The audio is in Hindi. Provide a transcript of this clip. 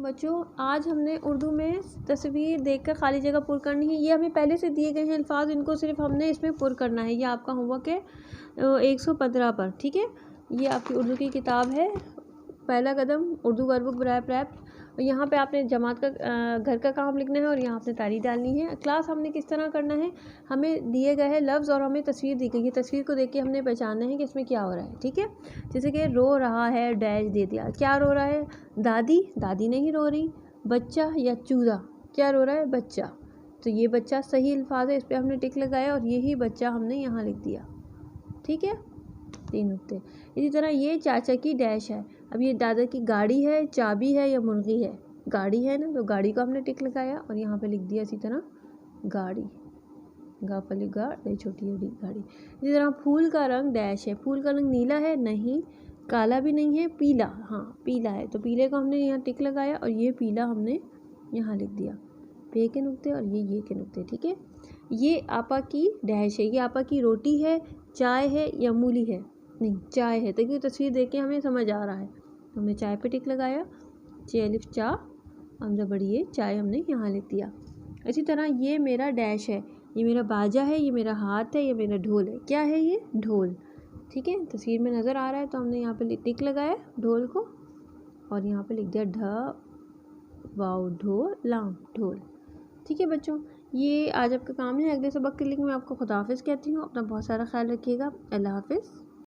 बच्चों आज हमने उर्दू में तस्वीर देखकर खाली जगह पुर करनी है। ये हमें पहले से दिए गए हैं अल्फाज, इनको सिर्फ हमने इसमें पुर करना है। ये आपका होमवर्क है 115 पर, ठीक है। ये आपकी उर्दू की किताब है, पहला कदम उर्दू वर्कबुक बराए प्रैप। यहाँ पे आपने जमात का घर का काम लिखना है और यहाँ आपने तारीख डालनी है। क्लास हमने किस तरह करना है, हमें दिए गए हैं लफ्ज़ और हमें तस्वीर दी गई है। तस्वीर को देख के हमने पहचानना है कि इसमें क्या हो रहा है, ठीक है। जैसे कि रो रहा है, डैश दे दिया। क्या रो रहा है? दादी, दादी नहीं रो रही। बच्चा या चूज़ा, क्या रो रहा है? बच्चा। तो ये बच्चा सही अल्फाज है, इस पर हमने टिक लगाया और यही बच्चा हमने यहाँ लिख दिया, ठीक है। 3 नुक्ते। इसी तरह ये चाचा की डैश है। अब ये दादा की गाड़ी है, चाबी है या मुर्गी है? गाड़ी है ना, तो गाड़ी को हमने टिक लगाया और यहाँ पे लिख दिया इसी तरह गाड़ी, गा पली गा डे छोटी बड़ी गाड़ी। इसी तरह फूल का रंग डैश है। फूल का रंग नीला है? नहीं। काला भी नहीं है, पीला, हाँ पीला है। तो पीले को हमने यहाँ टिक लगाया और ये पीला हमने यहाँ लिख दिया। पे के नुक्ते और ये के नुक्ते, ठीक है। ये आपा की डैश है। ये आपा की रोटी है, चाय है या मूली है? नहीं, चाय है। तो क्योंकि तस्वीर देख के हमें समझ आ रहा है, तो हमने चाय पे टिक लगाया। चे अलिफ चा, हमजा बड़ी ये चाय हमने यहाँ लिख दिया। इसी तरह ये मेरा डैश है, ये मेरा बाजा है, ये मेरा हाथ है, ये मेरा ढोल है। क्या है ये? ढोल, ठीक है। तस्वीर में नज़र आ रहा है तो हमने यहाँ पे टिक लगाया ढोल को और यहाँ पे लिख दिया ढ वाओ ढोल लाम ढोल, ठीक है बच्चों। ये आज आपका काम है। अगले सबक के लिए मैं आपको खुदा हाफिज़ कहती हूँ। अपना बहुत सारा ख्याल रखिएगा। अल्लाह हाफिज़।